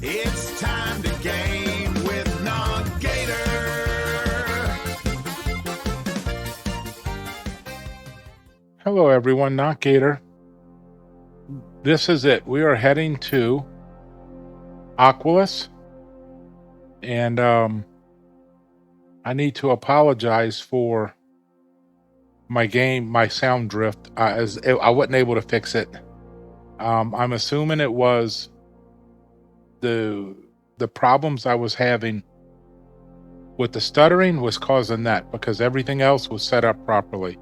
It's time to game with Gator. Hello, everyone. Not Gator. This is it. We are heading to Aqualis, and I need to apologize for my sound drift. As I wasn't able to fix it. I'm assuming it was the problems I was having with the stuttering was causing that, because everything else was set up properly.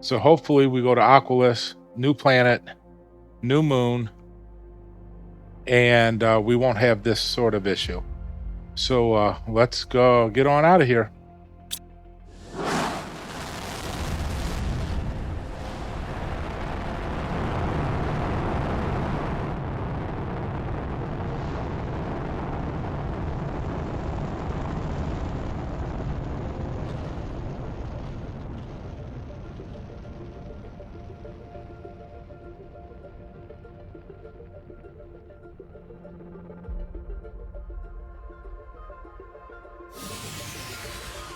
So hopefully we go to Aqualis, new planet, new moon, and we won't have this sort of issue. So let's go get on out of here.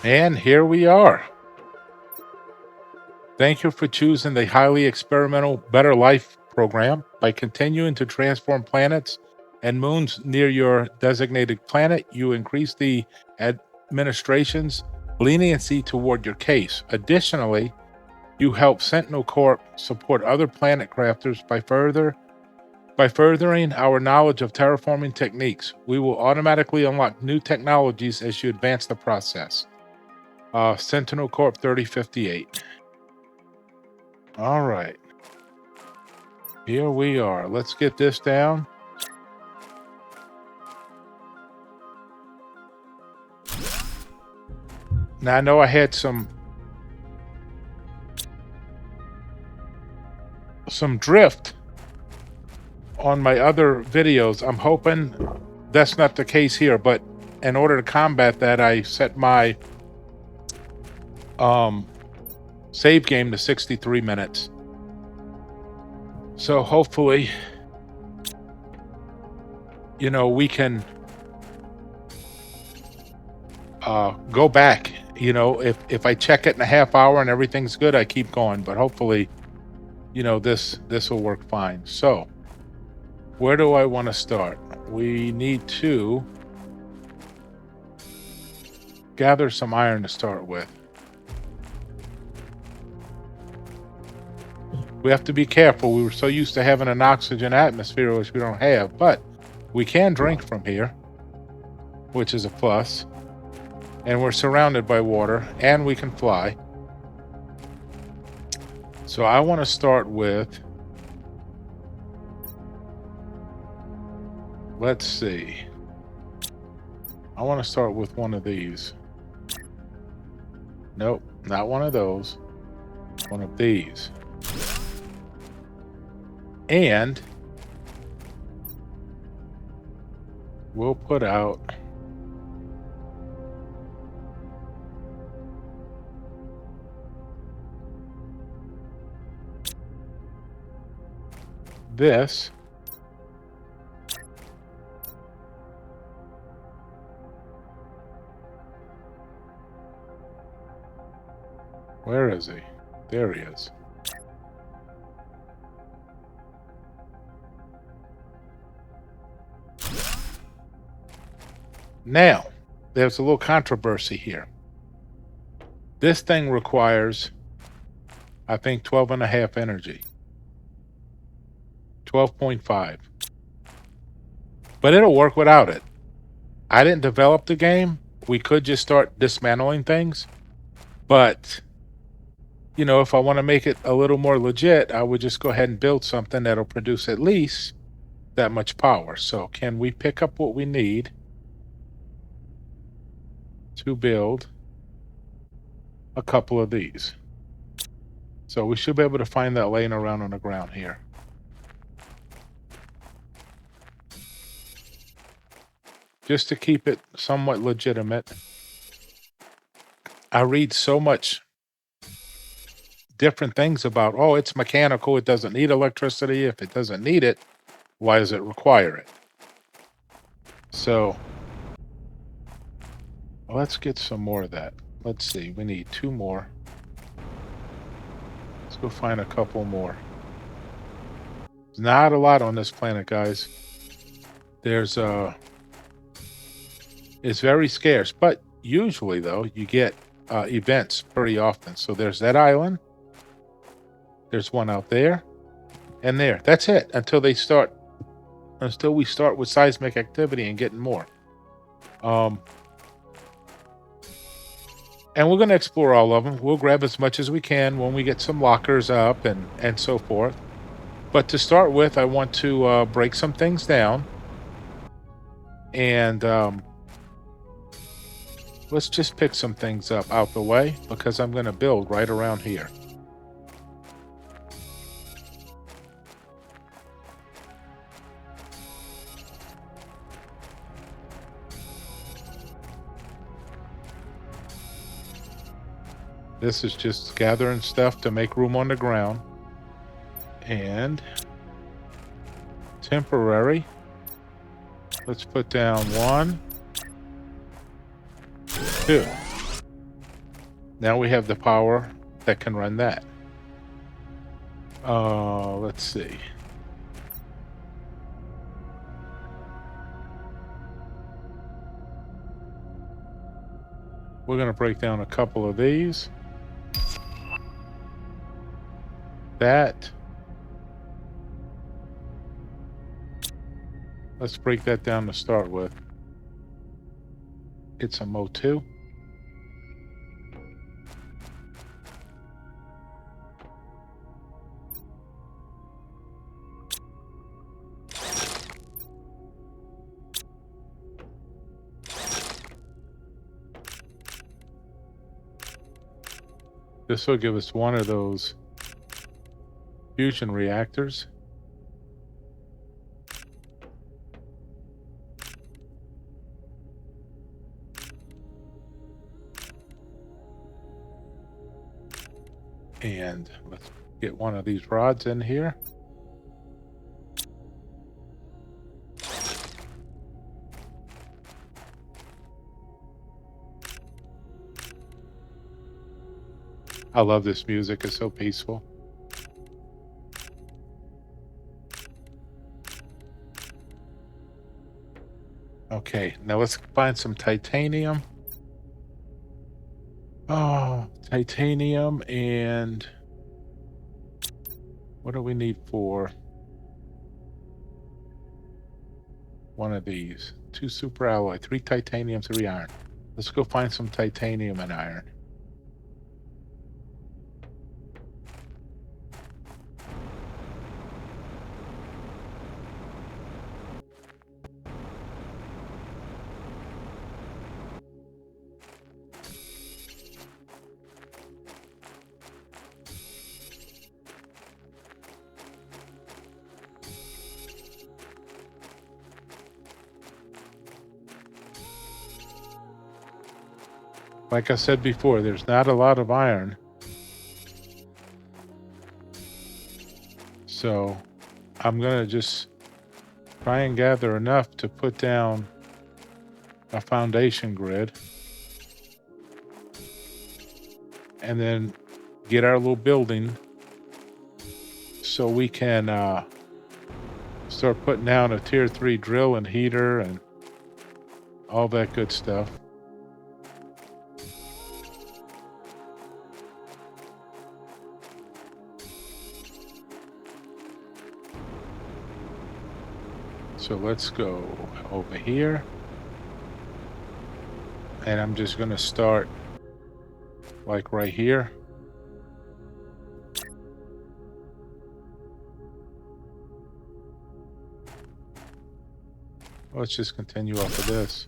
And here we are. Thank you for choosing the highly experimental Better Life program. By continuing to transform planets and moons near your designated planet, you increase the administration's leniency toward your case. Additionally, you help Sentinel Corp support other planet crafters by furthering our knowledge of terraforming techniques. We will automatically unlock new technologies as you advance the process. Sentinel Corp 3058. All right. Here we are. Let's get this down. Now, I know I had some drift on my other videos. I'm hoping that's not the case here, but in order to combat that, I set my save game to 63 minutes. So hopefully, we can go back. If I check it in a half hour and everything's good, I keep going. But hopefully, this will work fine. So where do I want to start? We need to gather some iron to start with. We have to be careful. We were so used to having an oxygen atmosphere, which we don't have, but we can drink from here, which is a plus. And we're surrounded by water, and we can fly. So I want to start with, let's see. I want to start with one of these. Nope, not one of those. One of these. And we'll put out this. Where is he? There he is. Now, there's a little controversy here. This thing requires, I think, 12.5 energy. 12.5. But it'll work without it. I didn't develop the game. We could just start dismantling things. But, if I want to make it a little more legit, I would just go ahead and build something that'll produce at least that much power. So can we pick up what we need to build a couple of these? So we should be able to find that laying around on the ground here. Just to keep it somewhat legitimate. I read so much different things about, oh, it's mechanical, it doesn't need electricity. If it doesn't need it, why does it require it? So let's get some more of that. Let's see. We need 2 more. Let's go find a couple more. Not a lot on this planet, guys. There's it's very scarce, but usually though you get events pretty often. So there's that island. There's one out there, and there. That's it until we start with seismic activity and getting more. And we're going to explore all of them. We'll grab as much as we can when we get some lockers up and so forth. But to start with, I want to break some things down. And let's just pick some things up out the way because I'm going to build right around here. This is just gathering stuff to make room on the ground. And temporary. Let's put down 1, 2. Now we have the power that can run that. Let's see. We're going to break down a couple of these. That. Let's break that down to start with. It's a Mo2. This will give us one of those fusion reactors. And let's get one of these rods in here. I love this music. It's so peaceful. Okay, now let's find some titanium. Oh, titanium, and what do we need for one of these? 2 super alloy, 3 titanium, 3 iron. Let's go find some titanium and iron. Like I said before, there's not a lot of iron. So I'm going to just try and gather enough to put down a foundation grid. And then get our little building so we can start putting down a tier 3 drill and heater and all that good stuff. So let's go over here. And I'm just going to start like right here. Let's just continue off of this.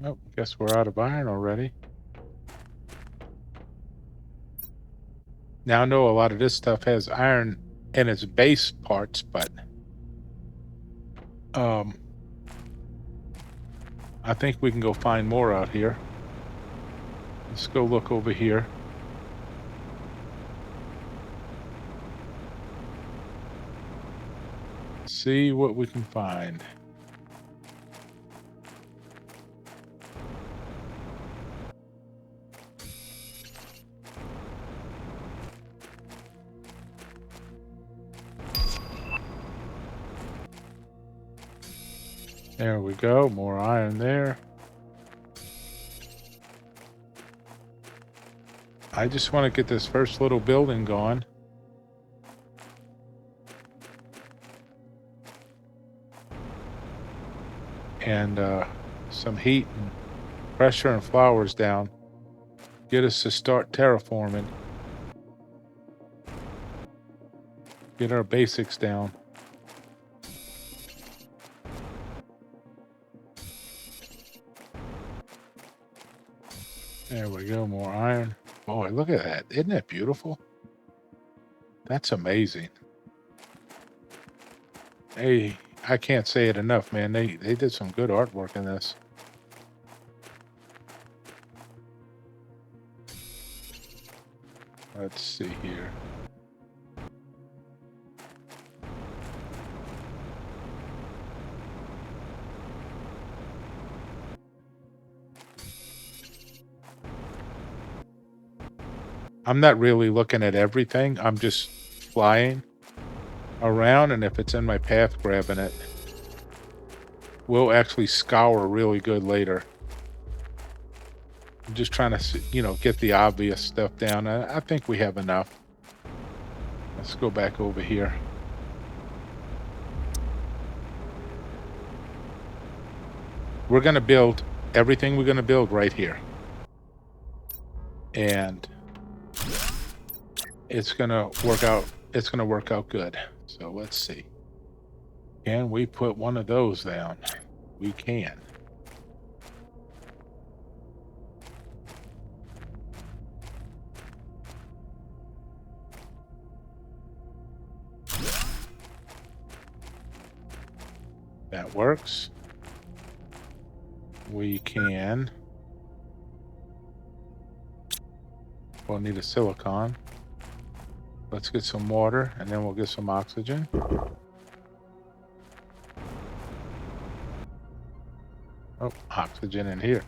Oh, guess we're out of iron already. Now I know a lot of this stuff has iron in its base parts, but I think we can go find more out here. Let's go look over here. See what we can find. There we go, more iron there. I just want to get this first little building going. And some heat and pressure and flowers down. Get us to start terraforming. Get our basics down. There we go, more iron. Boy, look at that. Isn't that beautiful? That's amazing. Hey, I can't say it enough, man. They did some good artwork in this. Let's see here. I'm not really looking at everything. I'm just flying around, and if it's in my path, grabbing it. We'll actually scour really good later. I'm just trying to, get the obvious stuff down. I think we have enough. Let's go back over here. We're going to build everything we're going to build right here. And it's going to work out. It's going to work out good. So let's see. Can we put one of those down? We can. That works. We can. We'll need a silicon. Let's get some water, and then we'll get some oxygen. Oh, oxygen in here.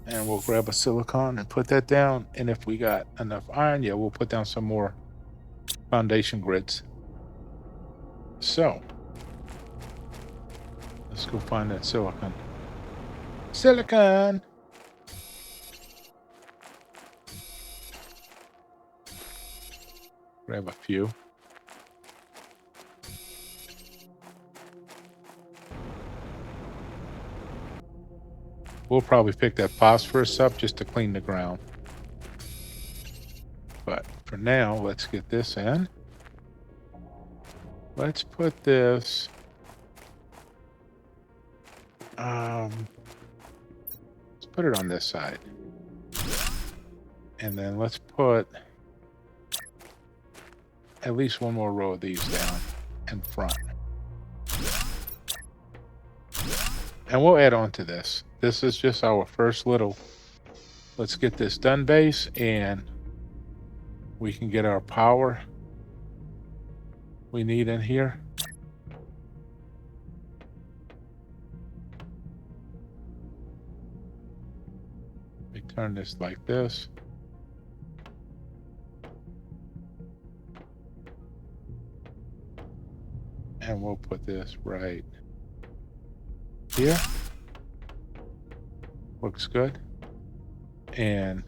And we'll grab a silicon and put that down. And if we got enough iron, yeah, we'll put down some more foundation grids. So, let's go find that silicon. Silicon! Grab a few. We'll probably pick that phosphorus up just to clean the ground. But for now, let's get this in. Let's put this... let's put it on this side. And then let's put at least one more row of these down in front. And we'll add on to this. This is just our first little, let's get this done base, and we can get our power we need in here. We turn this like this. And we'll put this right here. Looks good. And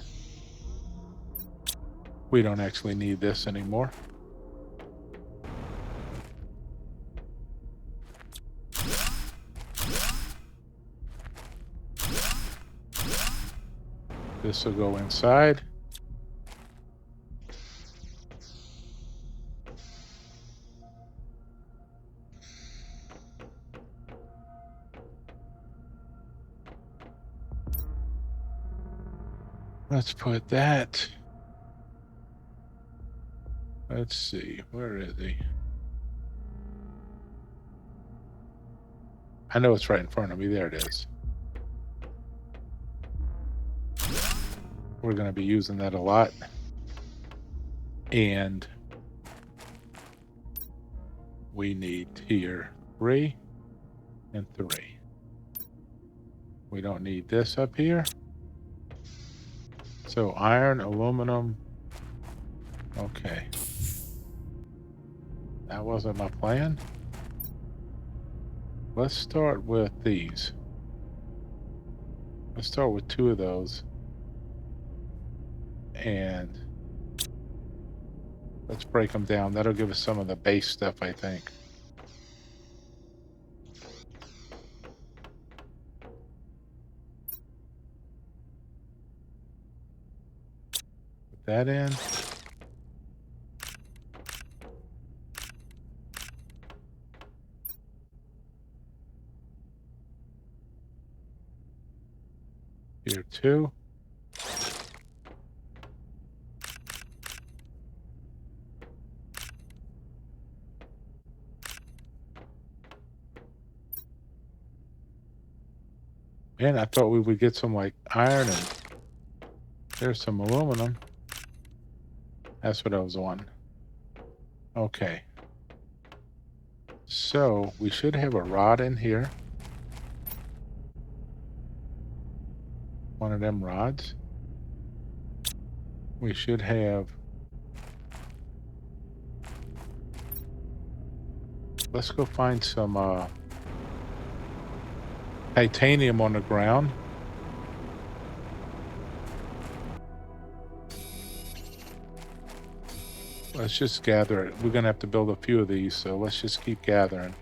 we don't actually need this anymore. This will go inside. Let's put that. Let's see. Where is he? I know it's right in front of me. There it is. We're going to be using that a lot. And we need tier 3 and 3. We don't need this up here. So iron, aluminum. Okay. That wasn't my plan. Let's start with these. Let's start with 2 of those. And let's break them down. That'll give us some of the base stuff, I think. Put that in. Here 2. Man, I thought we would get some like iron, and there's some aluminum. That's what I was wanting. Okay. So we should have a rod in here. One of them rods. We should have. Let's go find some titanium on the ground. Let's just gather it. We're going to have to build a few of these, so let's just keep gathering.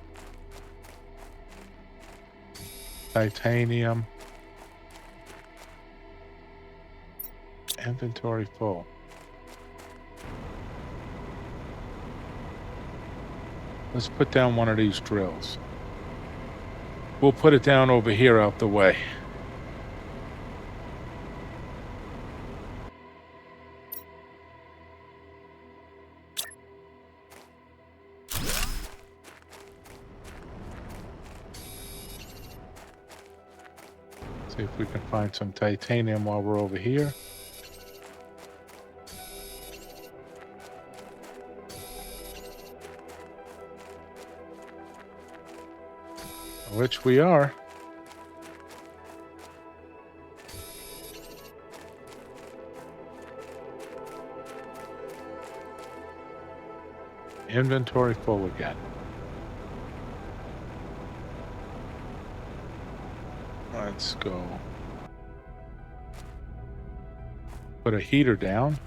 Titanium. Inventory full. Let's put down one of these drills. We'll put it down over here out the way. See if we can find some titanium while we're over here. Which we are. Inventory full again. Let's go. Put a heater down.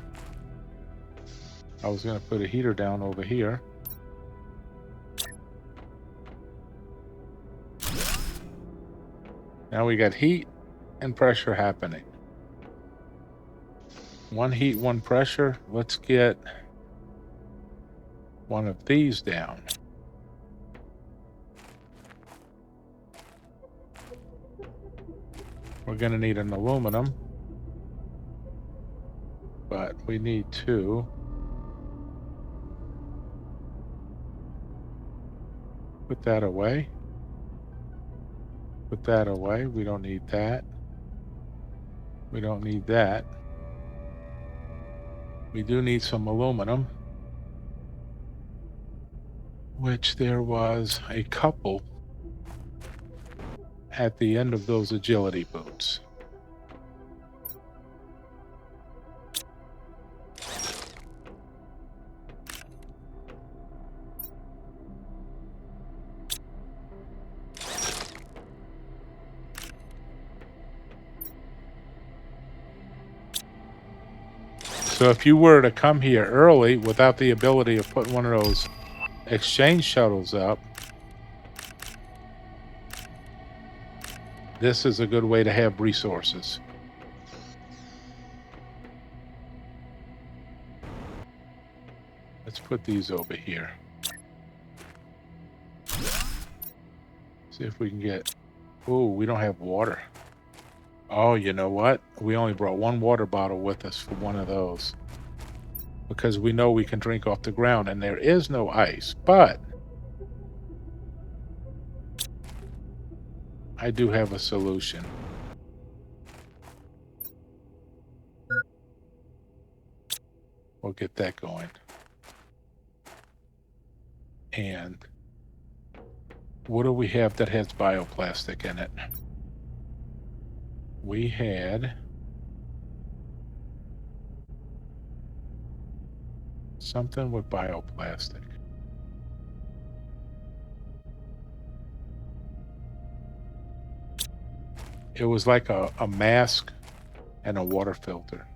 I was going to put a heater down over here. Now we got heat and pressure happening. One heat, one pressure. Let's get one of these down. We're going to need an aluminum, but we need 2. Put that away. Put that away. We don't need that. We don't need that. We do need some aluminum, which there was a couple at the end of those agility boots. So if you were to come here early without the ability of putting one of those exchange shuttles up, this is a good way to have resources. Let's put these over here. See if we can get... Oh, we don't have water. Oh, you know what? We only brought one water bottle with us for one of those because we know we can drink off the ground and there is no ice, but I do have a solution. We'll get that going. And what do we have that has bioplastic in it? We had something with bioplastic. It was like a mask and a water filter.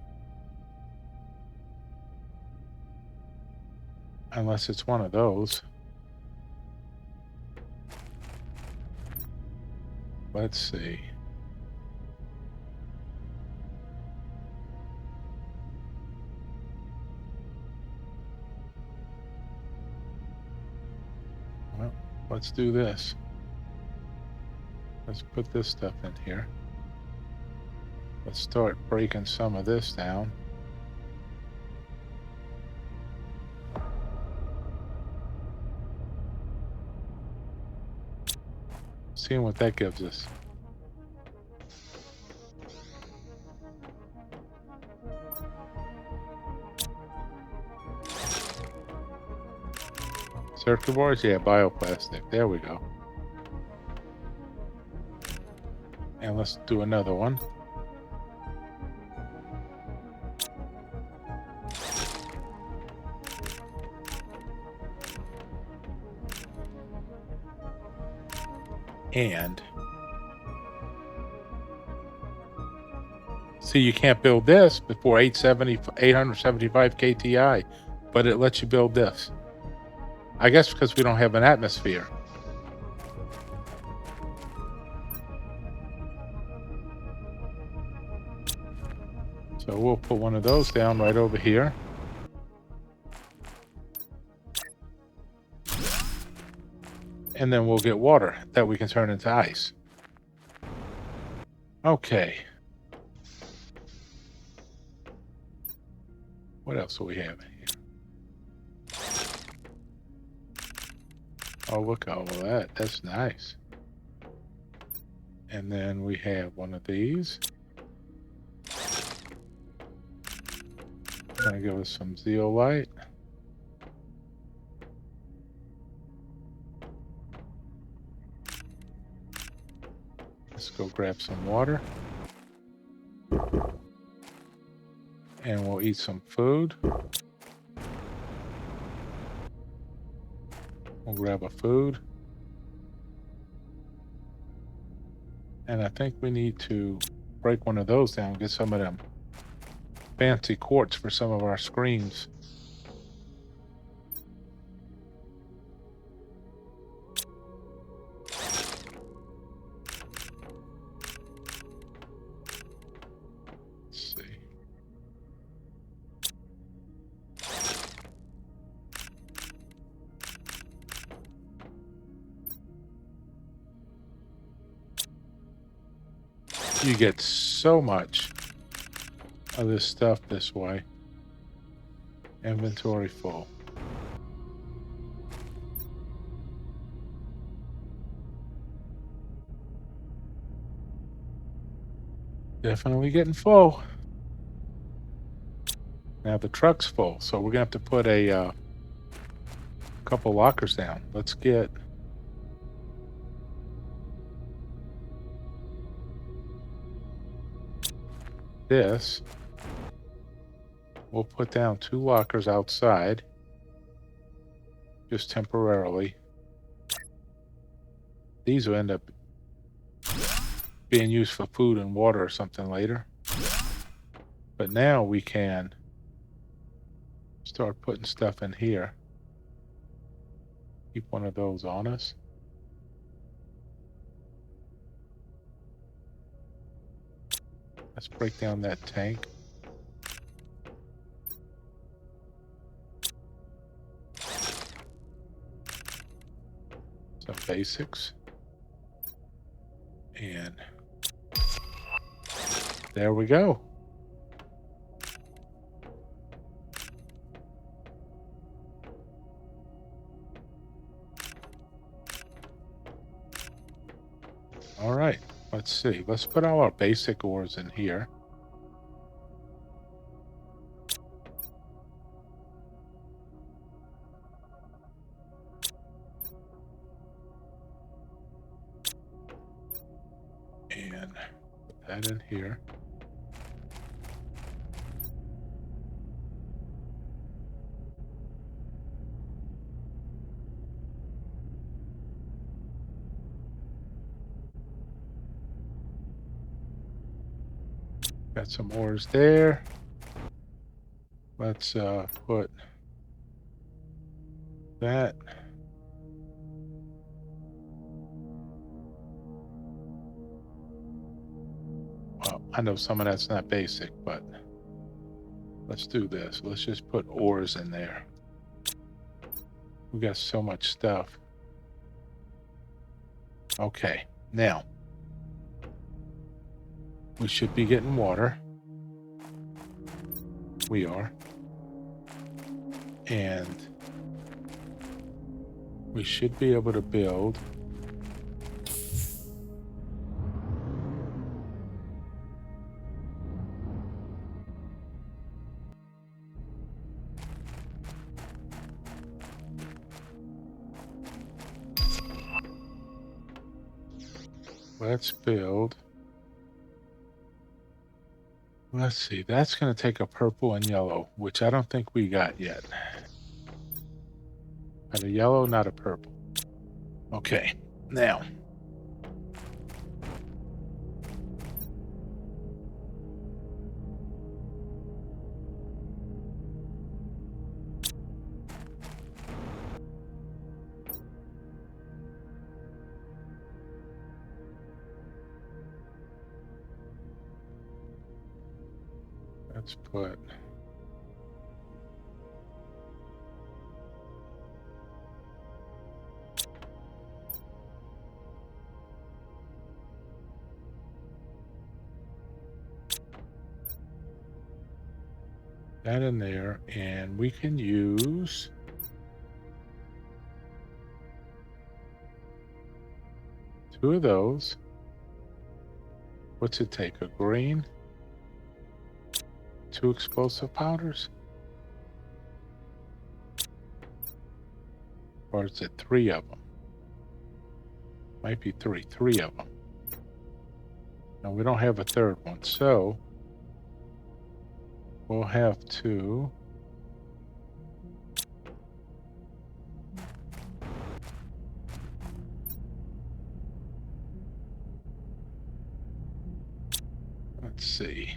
Unless it's one of those. Let's see. Well, let's do this. Let's put this stuff in here. Let's start breaking some of this down. Seeing what that gives us. Circuit boards? Yeah, bioplastic. There we go. And let's do another one. And see, you can't build this before 875 KTI, but it lets you build this. I guess because we don't have an atmosphere. So we'll put one of those down right over here. And then we'll get water that we can turn into ice. Okay. What else do we have in here? Oh, look at all of that. That's nice. And then we have one of these. Gonna give us some zeolite. Let's go grab some water. And we'll eat some food. We'll grab a food. And I think we need to break one of those down, get some of them fancy quartz for some of our screens. Let's see. You get so much of this stuff this way. Inventory full. Definitely getting full. Now the truck's full, so we're gonna have to put a couple lockers down. Let's get this. We'll put down 2 lockers outside, just temporarily. These will end up being used for food and water or something later. But now we can start putting stuff in here. Keep one of those on us. Let's break down that tank. Some basics. And There we go. All right, let's see. Let's put all our basic ores in here. And put that in here. Got some ores there. Let's put that. Well, I know some of that's not basic, but let's do this. Let's just put ores in there. We got so much stuff. Okay, now we should be getting water. We are. And we should be able to build let's build. Let's see, that's going to take a purple and yellow, which I don't think we got yet. Got a yellow, not a purple. Okay, now. Let's put that in there, and we can use two of those. What's it take? A green? 2 explosive powders? Or is it 3 of them? Might be 3 of them. Now we don't have a third one, so we'll have to let's see.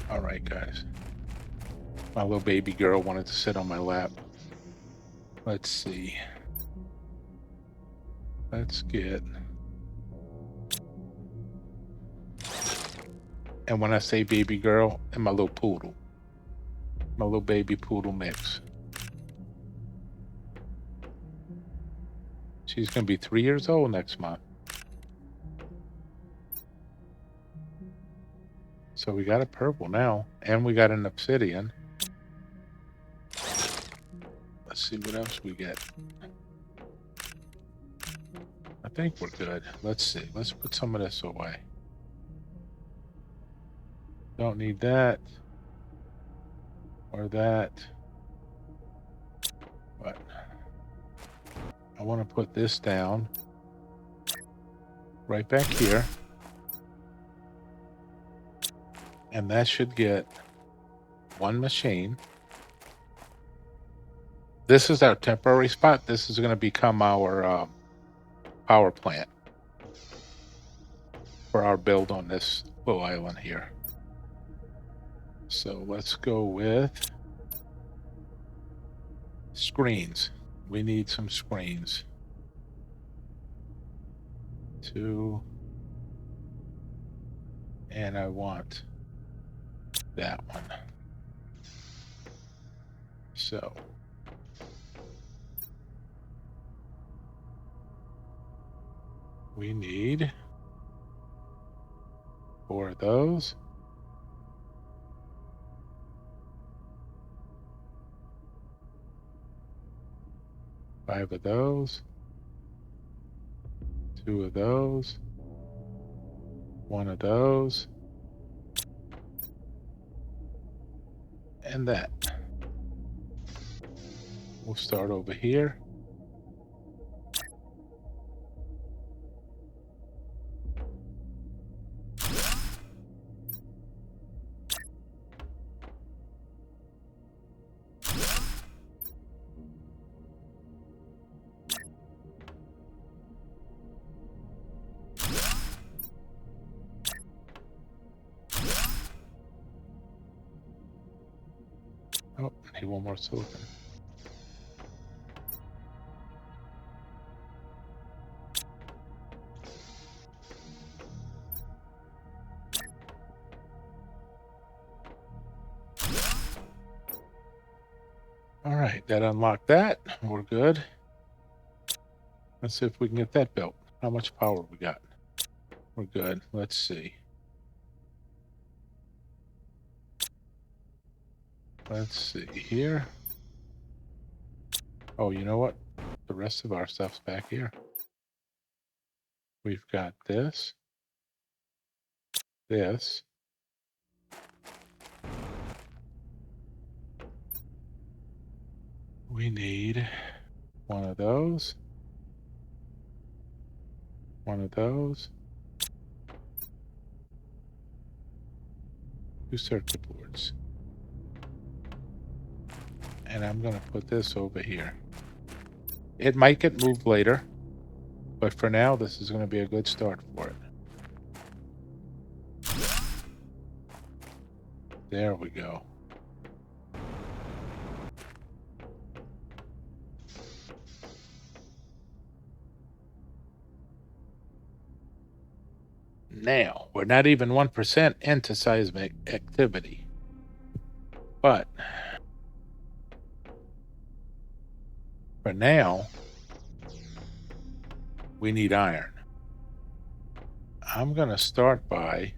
All right, guys. My little baby girl wanted to sit on my lap. Let's see. Let's get... And when I say baby girl, and my little poodle. My little baby poodle mix. She's going to be 3 years old next month. So we got a purple now, and we got an obsidian. Let's see what else we get. I think we're good. Let's see. Let's put some of this away. Don't need that. Or that. But I want to put this down. Right back here. And that should get 1 machine. This is our temporary spot. This is going to become our power plant for our build on this little island here. So let's go with screens. We need some screens. 2. And I want that one. So We need 4 of those. Five of those. 2 of those. 1 of those. And that. We'll start over here. Oh, need one more silicon. All right, that unlocked that. We're good. Let's see if we can get that built. How much power we got? We're good. Let's see. Let's see here. Oh, you know what? The rest of our stuff's back here. We've got this. This. We need 1 of those. 1 of those. 2 circuit boards. And I'm going to put this over here. It might get moved later, but for now, this is going to be a good start for it. There we go. Now, we're not even 1% into seismic activity. But for now, we need iron. I'm going to start by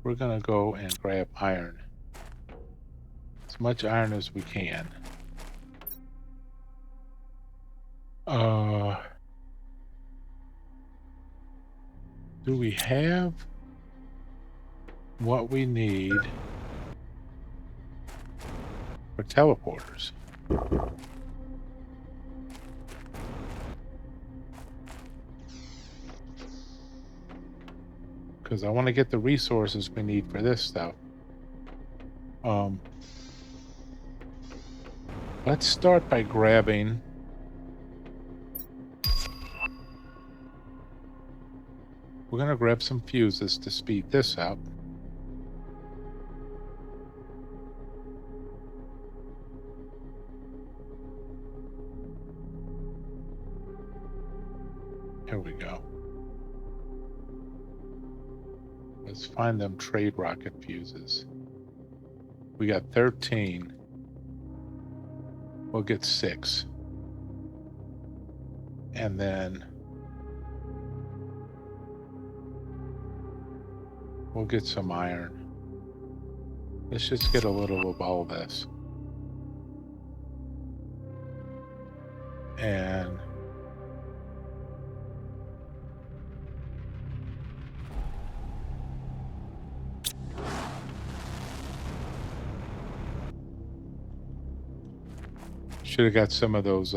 we're going to go and grab iron. As much iron as we can. Do we have what we need for teleporters? Because I want to get the resources we need for this stuff. Let's start by grabbing we're going to grab some fuses to speed this up. Here we go. Let's find them trade rocket fuses. We got 13. We'll get 6. And then we'll get some iron. Let's just get a little of all this. And should have got some of those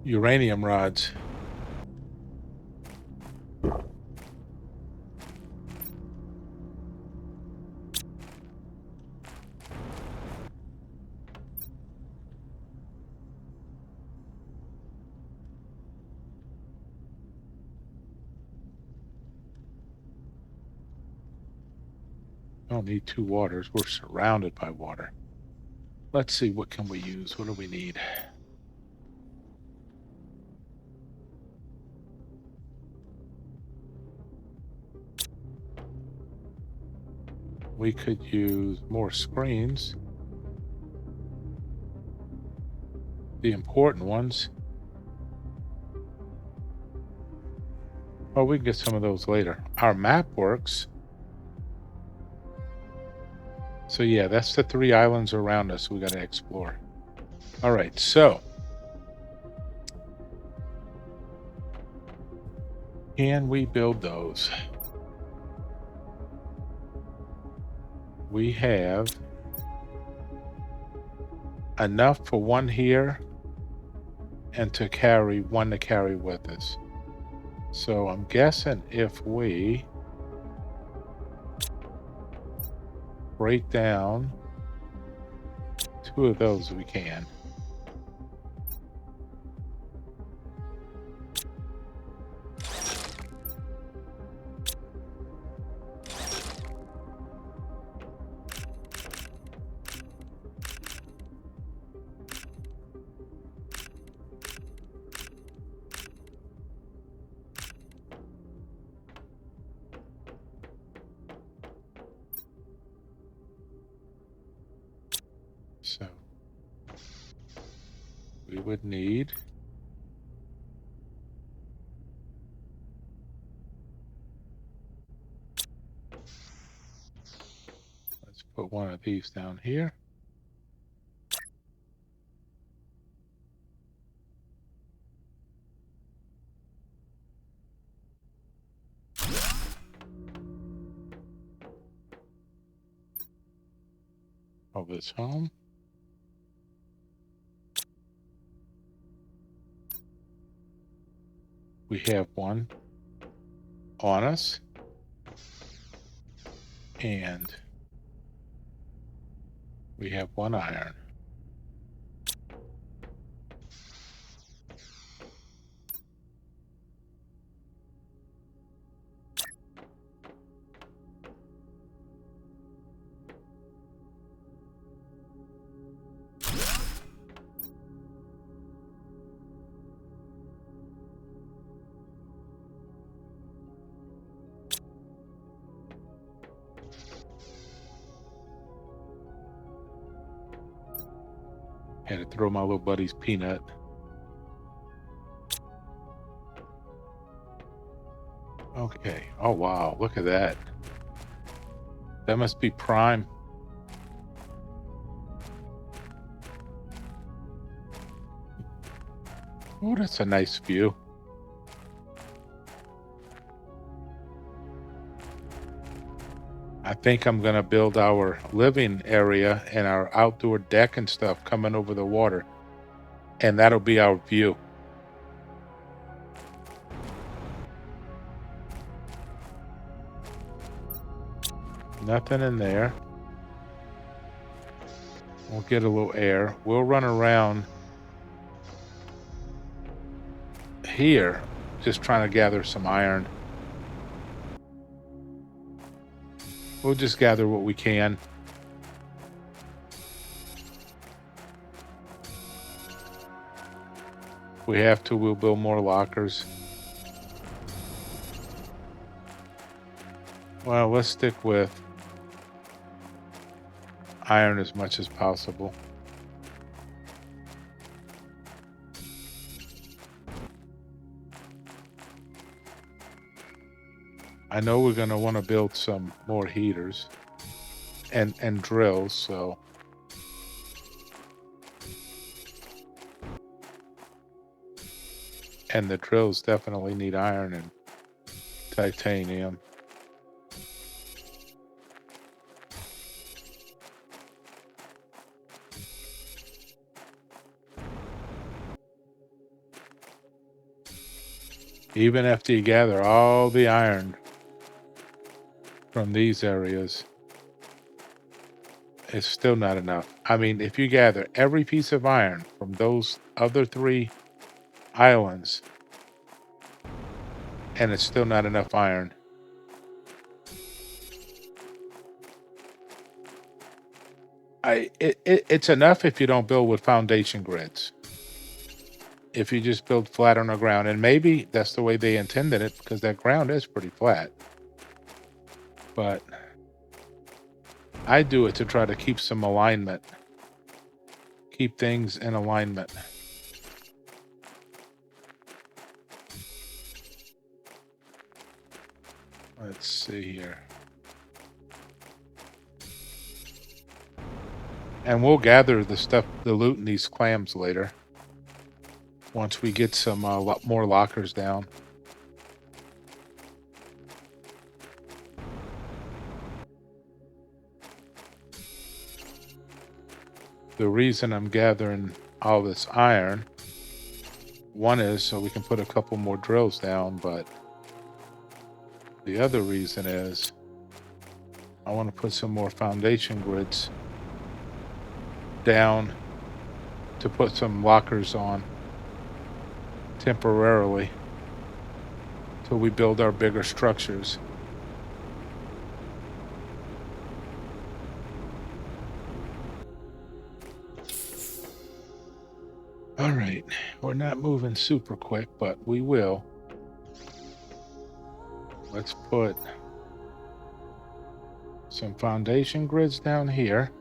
uranium rods. Don't need 2 waters. We're surrounded by water. Let's see, what can we use? What do we need? We could use more screens. the important ones. Oh, we can get some of those later. Our map works. So yeah, that's the 3 islands around us we got to explore. All right, so can we build those? We have enough for one here and to carry one to carry with us. So I'm guessing if we break down 2 of those, we can. So we would need let's put one of these down here. Of this home. We have one on us, and we have 1 iron. Had to throw my little buddy's peanut. Okay. Oh, wow. Look at that. That must be prime. Oh, that's a nice view. I think I'm going to build our living area and our outdoor deck and stuff coming over the water. And that'll be our view. Nothing in there. We'll get a little air. We'll run around here just trying to gather some iron. We'll just gather what we can. If we have to, we'll build more lockers. Well, let's stick with iron as much as possible. I know we're going to want to build some more heaters and drills, so and the drills definitely need iron and titanium. Even after you gather all the iron from these areas, it's still not enough. I mean, if you gather every piece of iron from those other 3 islands, and it's still not enough iron. It's enough if you don't build with foundation grids. If you just build flat on the ground, and maybe that's the way they intended it because that ground is pretty flat. But I do it to try to keep some alignment, keep things in alignment. Let's see here. And we'll gather the stuff, the loot in these clams later. Once we get some lot more lockers down. The reason I'm gathering all this iron, one is so we can put a couple more drills down, but the other reason is I want to put some more foundation grids down to put some lockers on temporarily till we build our bigger structures. All right, we're not moving super quick, but we will. Let's put some foundation grids down here.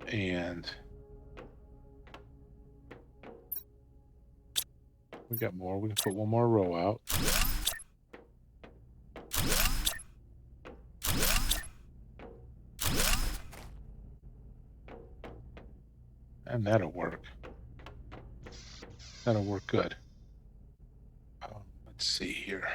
And we got more. We can put one more row out. And that'll work. That'll work good. Let's see here.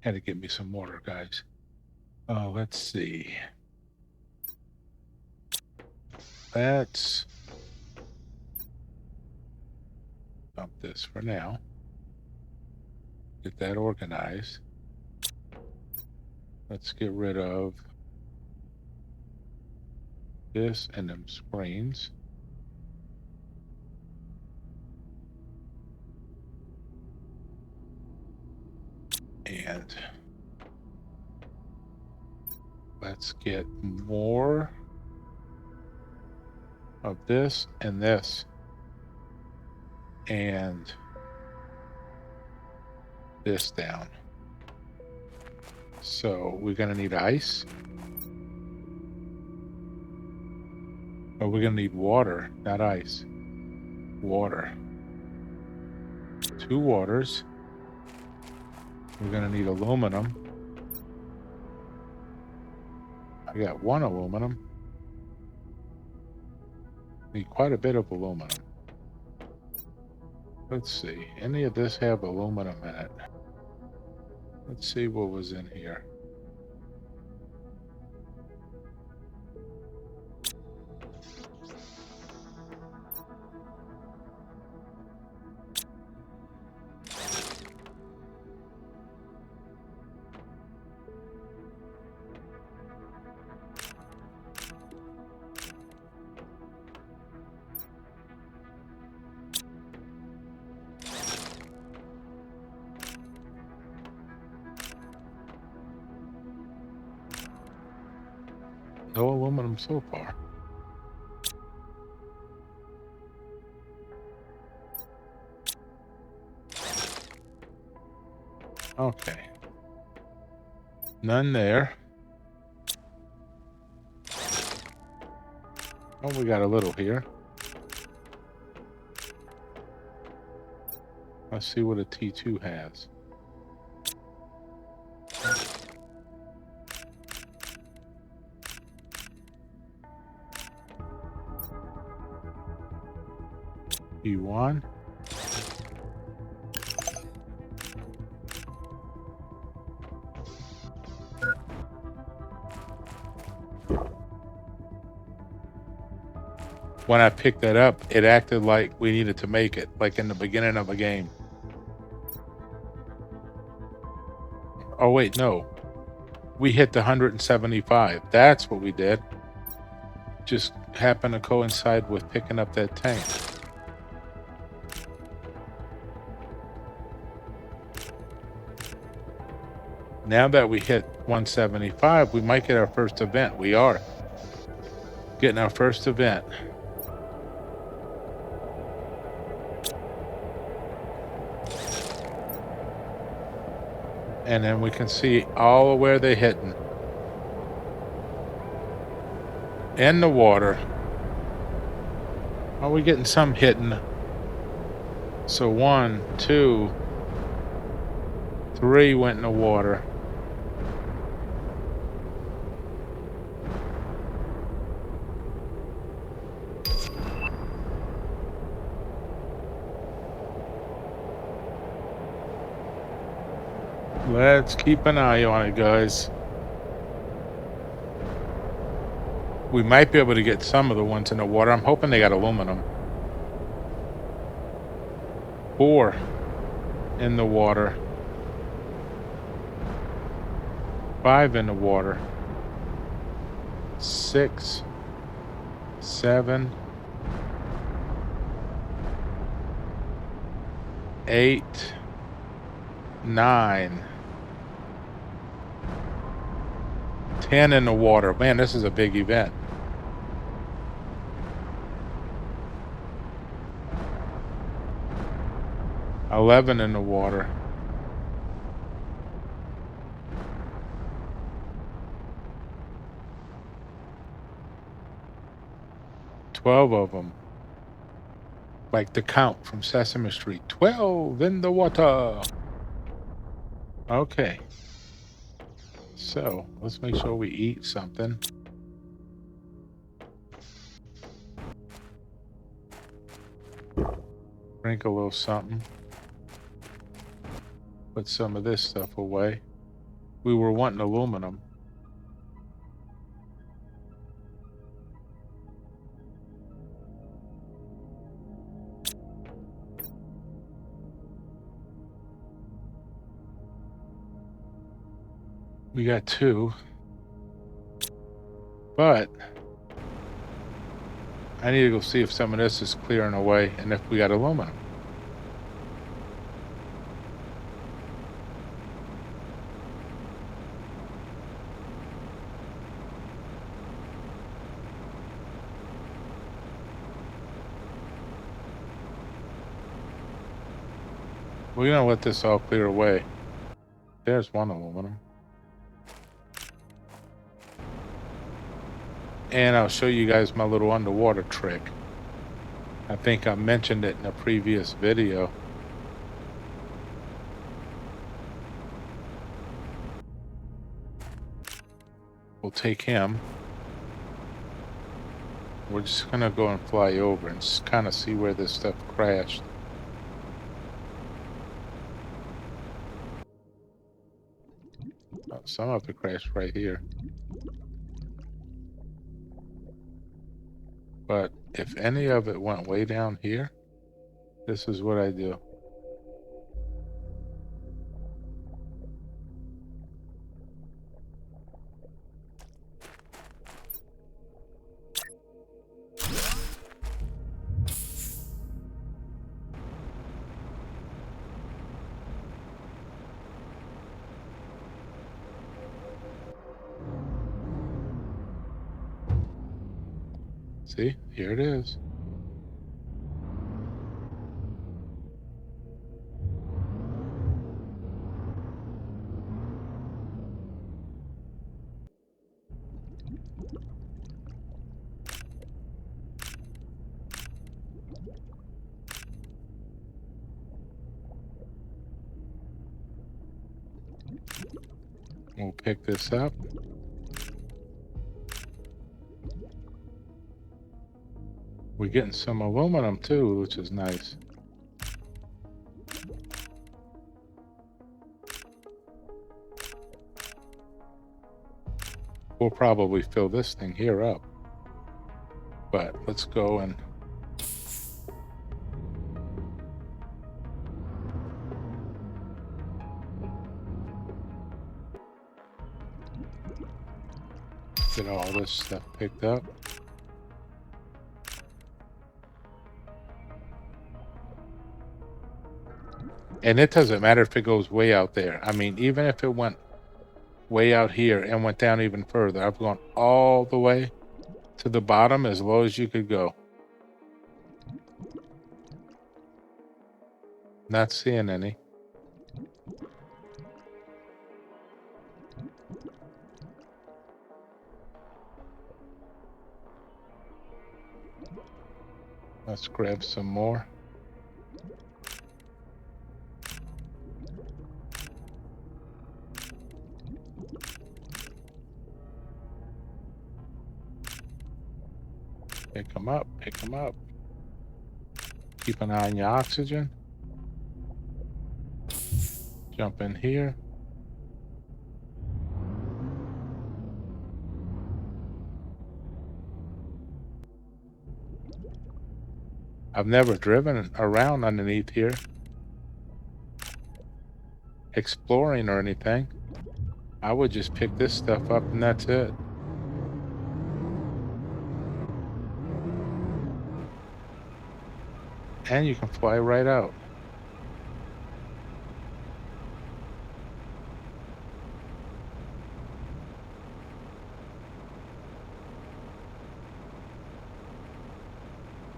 Had to get me some water, guys. Oh, let's see. Let's dump this for now. Get that organized. Let's get rid of this and them screens. And let's get more of this and this and this down. So we're going to need ice. Or we're going to need water, not ice. Water. 2 waters. We're going to need aluminum. I got 1 aluminum. Need quite a bit of aluminum. Let's see. Any of this have aluminum in it? Let's see what was in here. No aluminum so far. Okay. None there. Oh, we got a little here. Let's see what a T2 has. T1. When I picked that up, it acted like we needed to make it, like in the beginning of a game. Oh, wait, no. We hit the 175. That's what we did. Just happened to coincide with picking up that tank. Now that we hit 175, we might get our first event. We are getting our first event. And then we can see all of where they're hitting. In the water. Are we getting some hitting? So 1, 2, 3 went in the water. Let's keep an eye on it, guys. We might be able to get some of the ones in the water. I'm hoping they got aluminum. 4 in the water. 5 in the water. 6, 7, 8, 9, 10 in the water. Man, this is a big event. 11 in the water. 12 of them. Like the count from Sesame Street. 12 in the water. Okay. So, let's make sure we eat something. Drink a little something. Put some of this stuff away. We were wanting aluminum. We got 2. But I need to go see if some of this is clearing away and if we got aluminum. We're gonna let this all clear away. There's one aluminum. And I'll show you guys my little underwater trick. I think I mentioned it in a previous video. We'll take him. We're just gonna go and fly over and just kind of see where this stuff crashed. Oh, some of it crashed right here. But if any of it went way down here, this is what I do. See, here it is. We'll pick this up. We're getting some aluminum too, which is nice. We'll probably fill this thing here up. But let's go and get all this stuff picked up. And it doesn't matter if it goes way out there. I mean, even if it went way out here and went down even further, I've gone all the way to the bottom as low as you could go. Not seeing any. Let's grab some more. Pick them up, pick them up. Keep an eye on your oxygen. Jump in here. I've never driven around underneath here, exploring or anything. I would just pick this stuff up and that's it. And you can fly right out.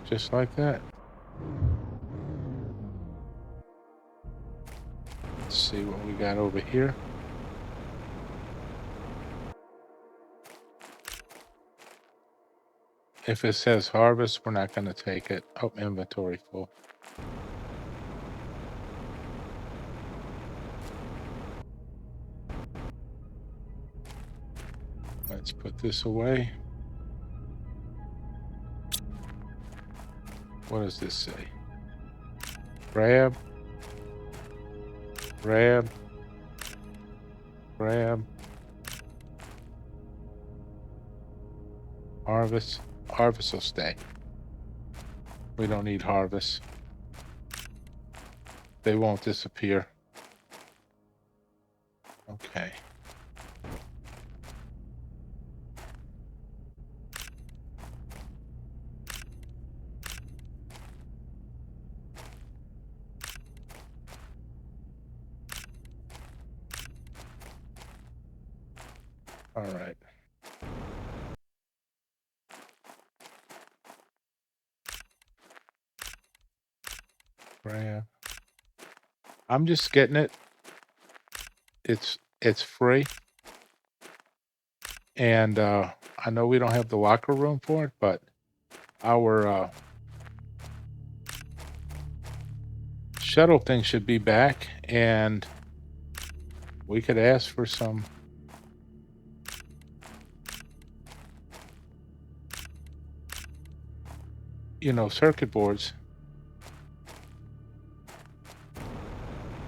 Just like that. Let's see what we got over here. If it says harvest, we're not going to take it. Oh, inventory full. Let's put this away. What does this say? Grab. Grab. Grab. Harvest. Harvest will stay. We don't need harvest. They won't disappear. Okay. All right. Grab. I'm just getting it. It's free. And I know we don't have the locker room for it, but our shuttle thing should be back, and we could ask for some circuit boards.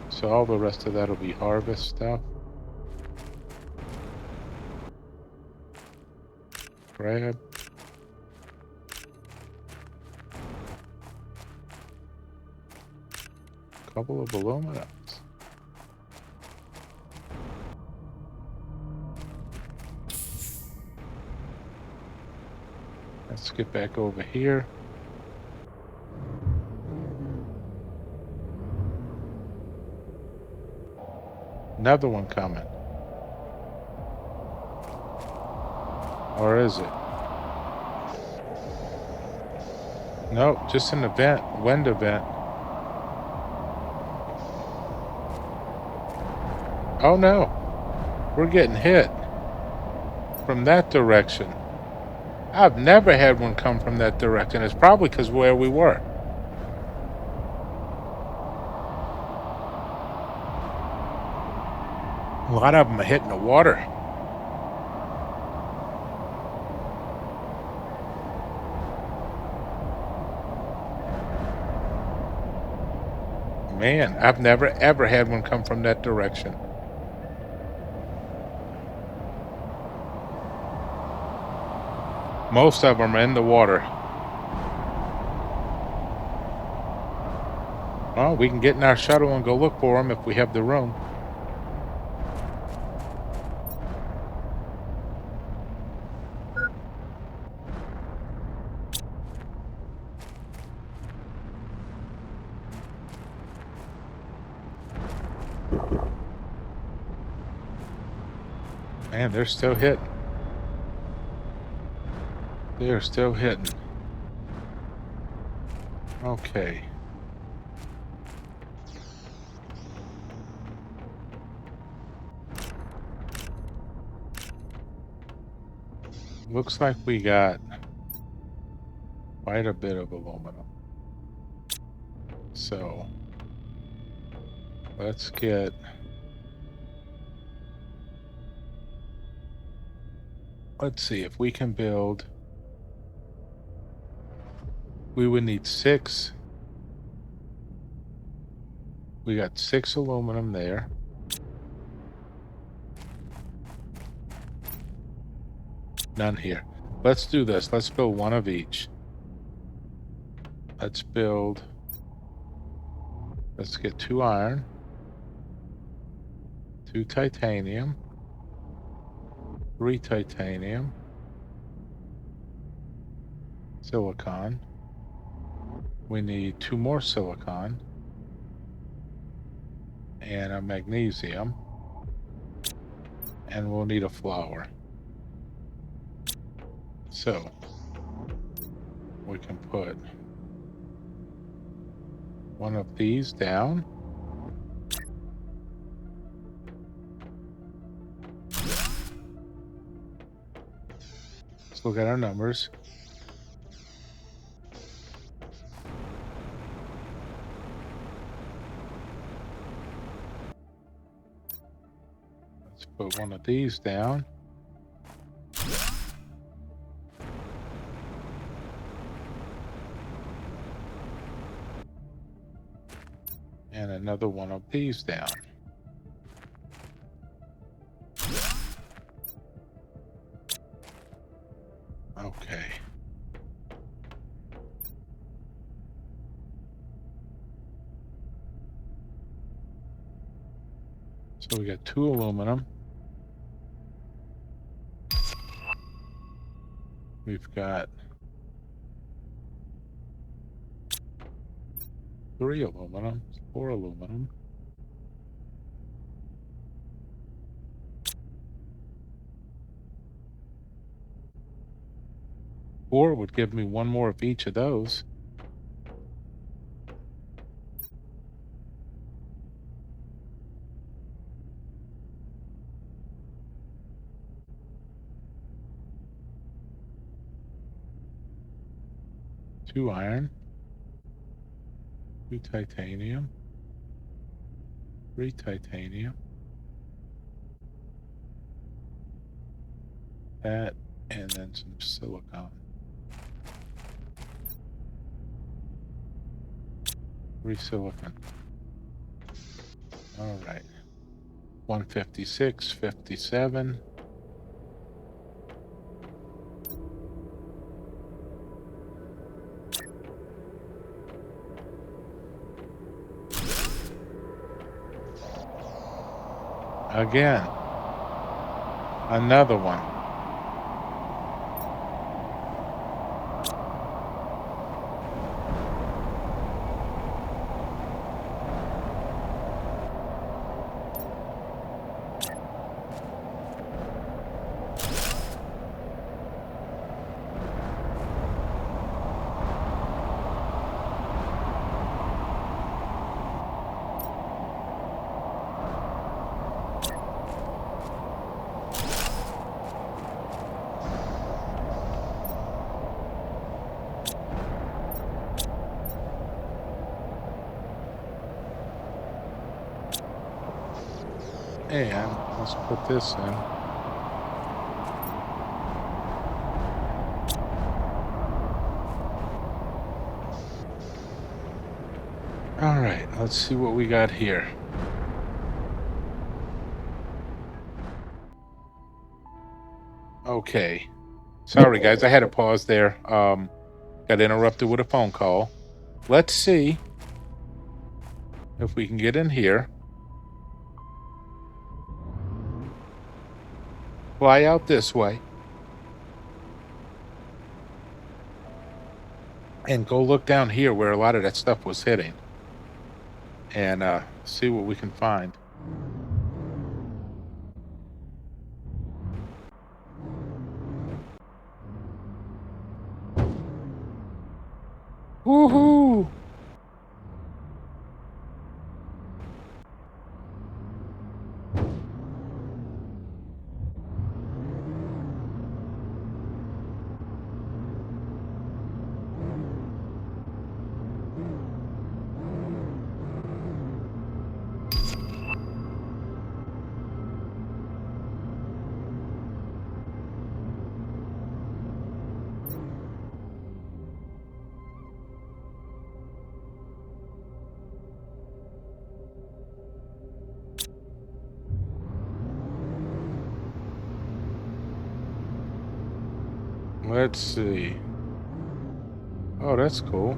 So all the rest of that will be harvest stuff. Grab. Couple of aluminums. Let's get back over here. Another one coming. Or is it? No, just an event, wind event. Oh no, we're getting hit from that direction. I've never had one come from that direction. It's probably because where we were. A lot of them are hitting the water. Man, I've never ever had one come from that direction. Most of them are in the water. Well, we can get in our shuttle and go look for them if we have the room. Man, they're still hitting. They're still hitting. Okay. Looks like we got quite a bit of aluminum. So let's get, let's see if we can build, we would need 6. We got 6 aluminum there. None here. Let's do this. Let's build one of each. Let's build, let's get 2 iron, 2 titanium, 3 titanium, silicon. We need 2 more silicon and a magnesium, and we'll need a flour. So we can put one of these down. Let's look at our numbers. Let's put one of these down. And another one of these down. Okay. So we got 2 aluminum. We've got 3 aluminum, 4 aluminum. Four would give me 1 more of each of those. Two iron, 2 titanium, 3 titanium. That, and then some silicon. 3 silicon. All right. 156, 57. Again. Another one. And let's put this in. All right, let's see what we got here. Okay. Sorry, guys, I had to pause there. Got interrupted with a phone call. Let's see if we can get in here. Fly out this way. And go look down here where a lot of that stuff was hitting. And see what we can find. Woohoo! Let's see. Oh, that's cool.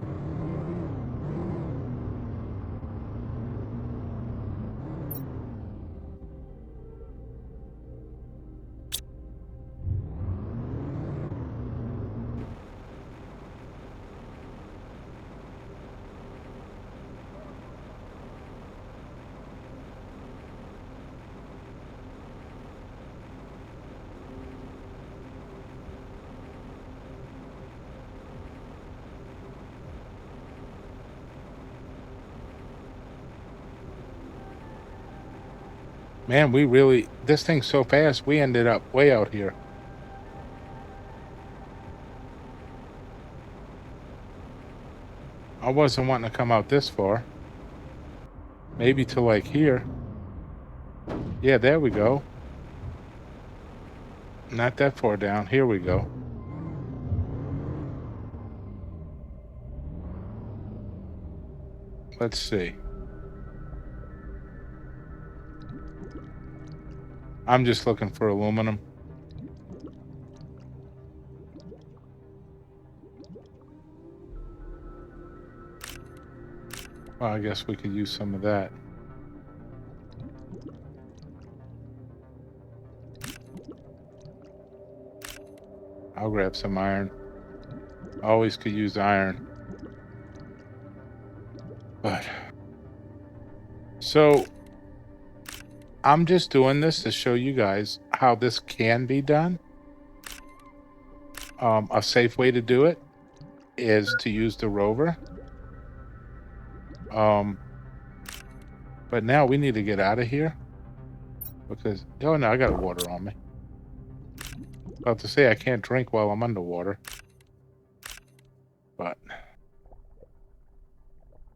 Man, this thing's so fast, we ended up way out here. I wasn't wanting to come out this far. Maybe to like here. Yeah, there we go. Not that far down. Here we go. Let's see. I'm just looking for aluminum. Well, I guess we could use some of that. I'll grab some iron. Always could use iron. But so I'm just doing this to show you guys how this can be done. A safe way to do it is to use the rover. But now we need to get out of here because, oh no, I got water on me. About to say I can't drink while I'm underwater. But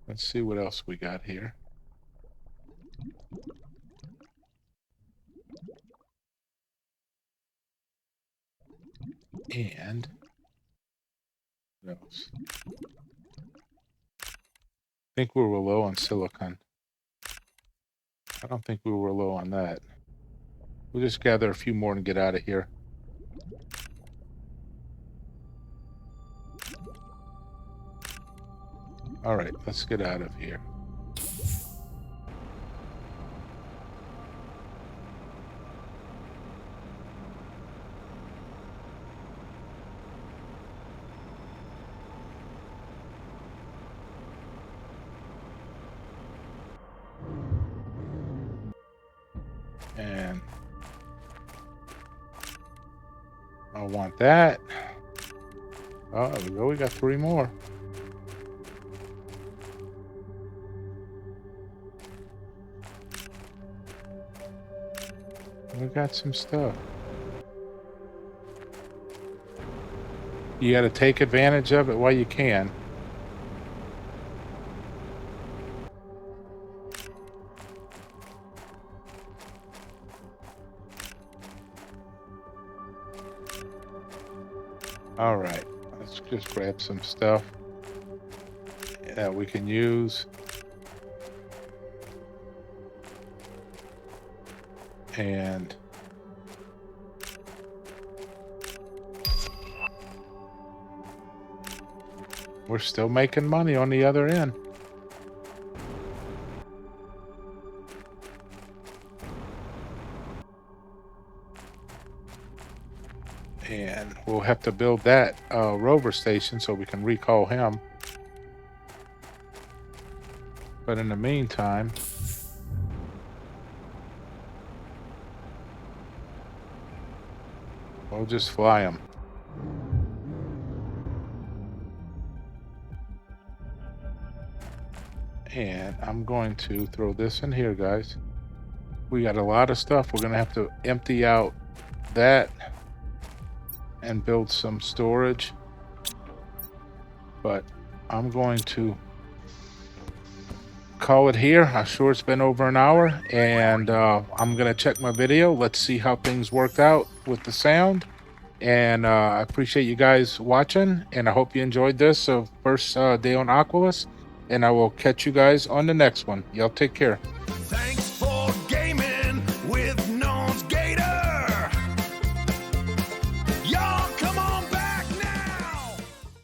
let's see what else we got here. And what else? I think we were low on silicon. I don't think we were low on that. We'll just gather a few more and get out of here. All right, let's get out of here. And I want that. Oh, there we go. We got 3 more. We got some stuff. You got to take advantage of it while you can. All right, let's just grab some stuff that we can use. And we're still making money on the other end. And we'll have to build that rover station so we can recall him. But in the meantime, we'll just fly him. And I'm going to throw this in here, guys. We got a lot of stuff. We're going to have to empty out that and build some storage. But I'm going to call it here. I'm sure it's been over an hour. And I'm going to check my video. Let's see how things worked out with the sound. And I appreciate you guys watching. And I hope you enjoyed this first day on Aqualis. And I will catch you guys on the next one. Y'all take care.